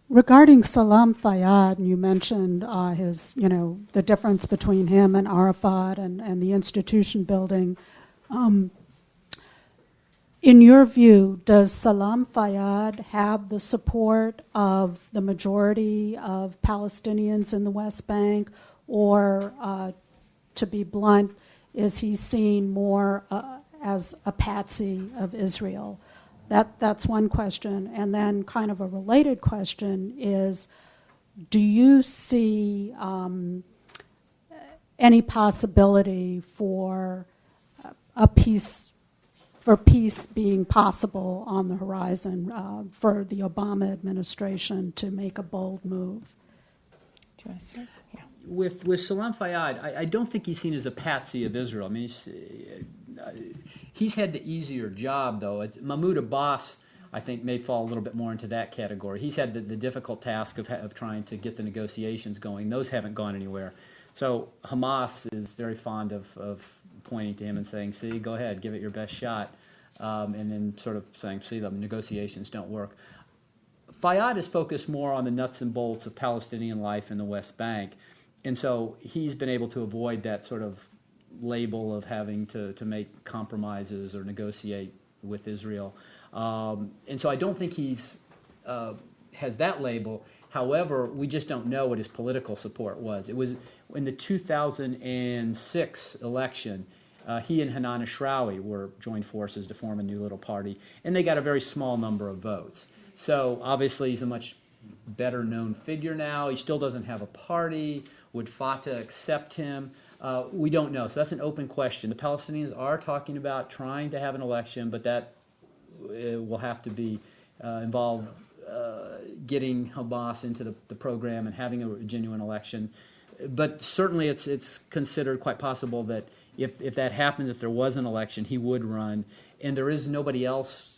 Regarding Salam Fayyad, you mentioned his, the difference between him and Arafat and the institution building. In your view, does Salam Fayyad have the support of the majority of Palestinians in the West Bank, or, to be blunt, is he seen more as a patsy of Israel? That's one question. And then kind of a related question is, do you see any possibility for peace being possible on the horizon for the Obama administration to make a bold move? Do you want to start? Yeah. With Salam Fayyad, I don't think he's seen as a patsy of Israel. I mean, he's had the easier job, though. Mahmoud Abbas, I think, may fall a little bit more into that category. He's had the difficult task of trying to get the negotiations going. Those haven't gone anywhere. So Hamas is very fond of pointing to him and saying, see, go ahead, give it your best shot, and then sort of saying, see, the negotiations don't work. Fayyad is focused more on the nuts and bolts of Palestinian life in the West Bank, and so he's been able to avoid that sort of label of having to make compromises or negotiate with Israel. And so I don't think he's has that label. However, we just don't know what his political support was. It was in the 2006 election, he and Hanan Ashrawi joined forces to form a new little party, and they got a very small number of votes. So obviously he's a much better known figure now. He still doesn't have a party. Would Fatah accept him? We don't know. So that's an open question. The Palestinians are talking about trying to have an election, but that will have to be involve getting Hamas into the program and having a genuine election. But certainly it's considered quite possible that if that happens, if there was an election, he would run. And there is nobody else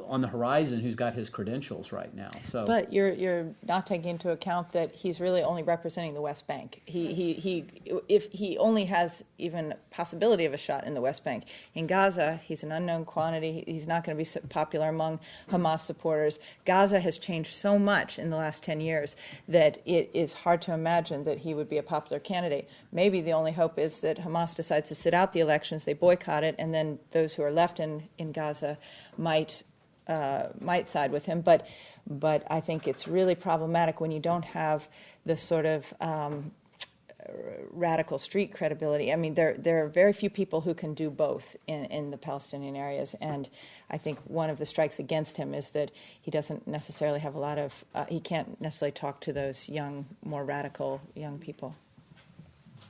on the horizon who's got his credentials right now. So, but you're not taking into account that he's really only representing the West Bank. If he only has even possibility of a shot in the West Bank. In Gaza, he's an unknown quantity. He's not going to be so popular among Hamas supporters. Gaza has changed so much in the last 10 years that it is hard to imagine that he would be a popular candidate. Maybe the only hope is that Hamas decides to sit out the elections, they boycott it, and then those who are left in Gaza might side with him, but I think it's really problematic when you don't have the sort of radical street credibility. I mean, there are very few people who can do both in the Palestinian areas, and I think one of the strikes against him is that he doesn't necessarily have a lot of, he can't necessarily talk to those young, more radical young people.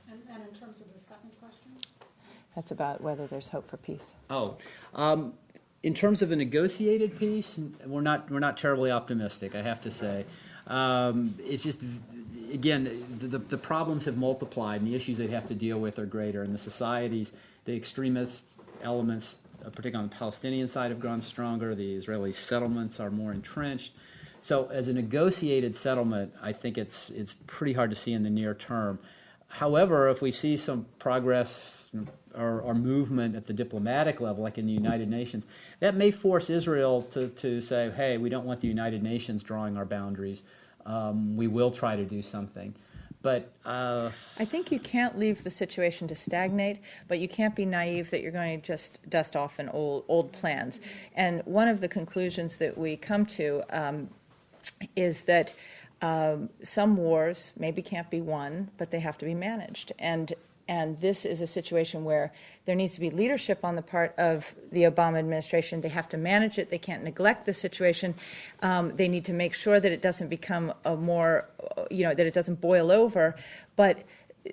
And in terms of the second question? That's about whether there's hope for peace. In terms of a negotiated peace, we're not terribly optimistic, I have to say. It's just, again, the problems have multiplied, and the issues they have to deal with are greater. And the societies, the extremist elements, particularly on the Palestinian side, have grown stronger. The Israeli settlements are more entrenched. So as a negotiated settlement, I think it's pretty hard to see in the near term. However, if we see some progress or movement at the diplomatic level, like in the United Nations, that may force Israel to say, hey, we don't want the United Nations drawing our boundaries. We will try to do something. But I think you can't leave the situation to stagnate, but you can't be naive that you're going to just dust off an old plans. And one of the conclusions that we come to is that some wars maybe can't be won, but they have to be managed. And this is a situation where there needs to be leadership on the part of the Obama administration. They have to manage it. They can't neglect the situation. They need to make sure that it doesn't become that it doesn't boil over. But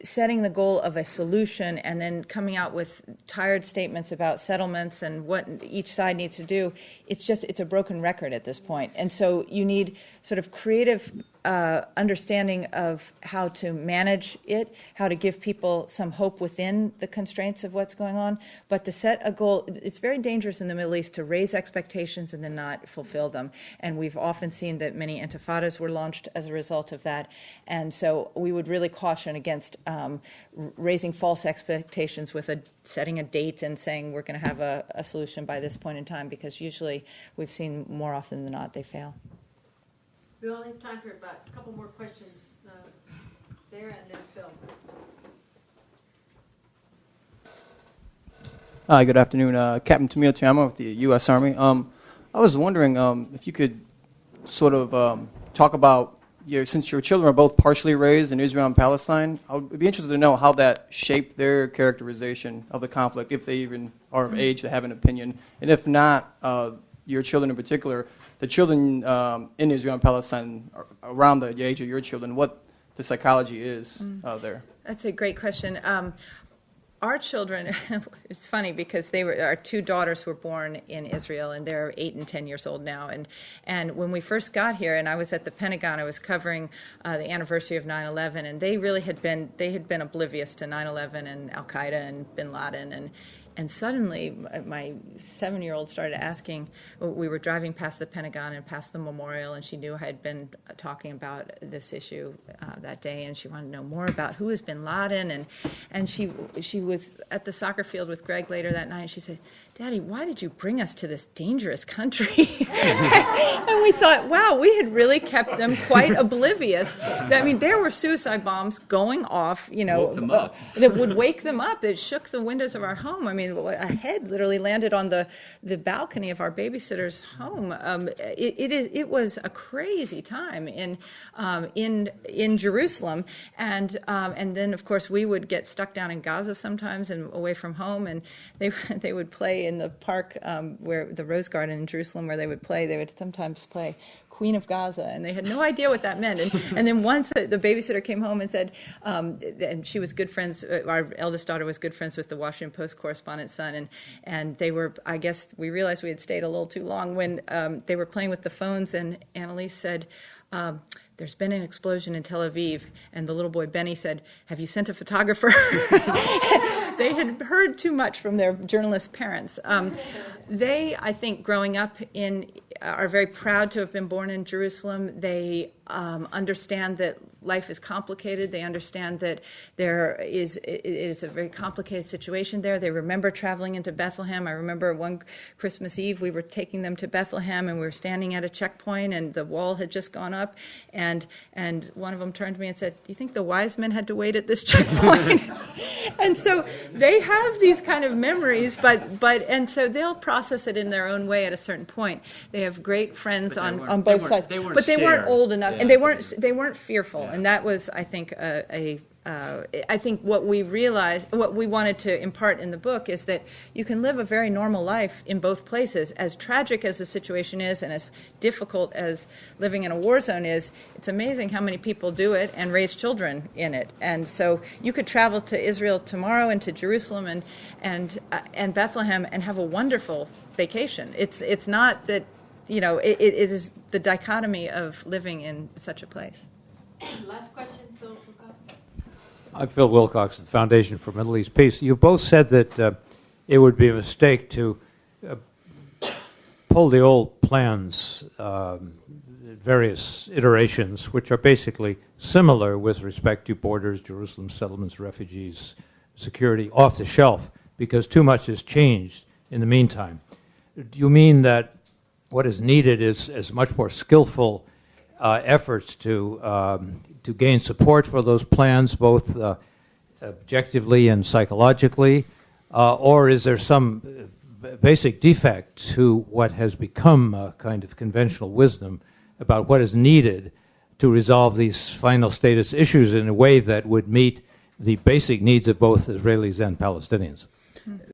setting the goal of a solution and then coming out with tired statements about settlements and what each side needs to do, it's a broken record at this point. And so you need sort of creative understanding of how to manage it, how to give people some hope within the constraints of what's going on, but to set a goal. It's very dangerous in the Middle East to raise expectations and then not fulfill them. And we've often seen that many intifadas were launched as a result of that. And so we would really caution against raising false expectations with setting a date and saying we're going to have a solution by this point in time, because usually we've seen more often than not they fail. We only have time for about a couple more questions there, and then Phil. Hi, good afternoon. Captain Tamil Tiama with the U.S. Army. I was wondering if you could sort of talk about, since your children are both partially raised in Israel and Palestine, I would be interested to know how that shaped their characterization of the conflict, if they even are of age to have an opinion. And if not, your children in particular, the children in Israel and Palestine around the age of your children, what the psychology is there. That's a great question. Our children, it's funny because our two daughters were born in Israel, and they're 8 and 10 years old now. And when we first got here, and I was at the Pentagon, I was covering the anniversary of 9/11, and they really had been oblivious to 9/11 and Al Qaeda and Bin Laden, and suddenly my 7-year-old started asking. We were driving past the Pentagon and past the memorial, and she knew I had been talking about this issue that day, and she wanted to know more about who is Bin Laden. And she was at the soccer field with Greg later that night, and she said, "Daddy, why did you bring us to this dangerous country?" And we thought, wow, we had really kept them quite oblivious. I mean, there were suicide bombs going off, Woke them up. that would wake them up. That shook the windows of our home. I mean, a head literally landed on the balcony of our babysitter's home. It was a crazy time in Jerusalem, and then of course we would get stuck down in Gaza sometimes and away from home, and they would play in the park where the Rose Garden in Jerusalem where they would sometimes play Queen of Gaza, and they had no idea what that meant. And then once the babysitter came home and said, and she was good friends, our eldest daughter was good friends with the Washington Post correspondent's son, and they were, I guess we realized we had stayed a little too long when they were playing with the phones, and Annalise said, "There's been an explosion in Tel Aviv," and the little boy Benny said, "Have you sent a photographer?" They had heard too much from their journalist parents. They, I think, growing up are very proud to have been born in Jerusalem. They understand that life is complicated. They understand that it is a very complicated situation there. They remember traveling into Bethlehem. I remember one Christmas Eve we were taking them to Bethlehem, and we were standing at a checkpoint, and the wall had just gone up, and one of them turned to me and said, "Do you think the wise men had to wait at this checkpoint?" And so they have these kind of memories, and so they'll process it in their own way at a certain point. They have great friends on both sides, but they weren't old enough, and they weren't fearful, and that was, I think, I think what we realized, what we wanted to impart in the book is that you can live a very normal life in both places. As tragic as the situation is, and as difficult as living in a war zone is, it's amazing how many people do it and raise children in it. And so you could travel to Israel tomorrow and to Jerusalem and Bethlehem and have a wonderful vacation. It's not that, it is the dichotomy of living in such a place. Last question, Phil Wilcox. I'm Phil Wilcox, the Foundation for Middle East Peace. You've both said that it would be a mistake to pull the old plans, various iterations, which are basically similar with respect to borders, Jerusalem, settlements, refugees, security, off the shelf, because too much has changed in the meantime. Do you mean that what is needed is much more skillful efforts to gain support for those plans, both objectively and psychologically, or is there some basic defect to what has become a kind of conventional wisdom about what is needed to resolve these final status issues in a way that would meet the basic needs of both Israelis and Palestinians?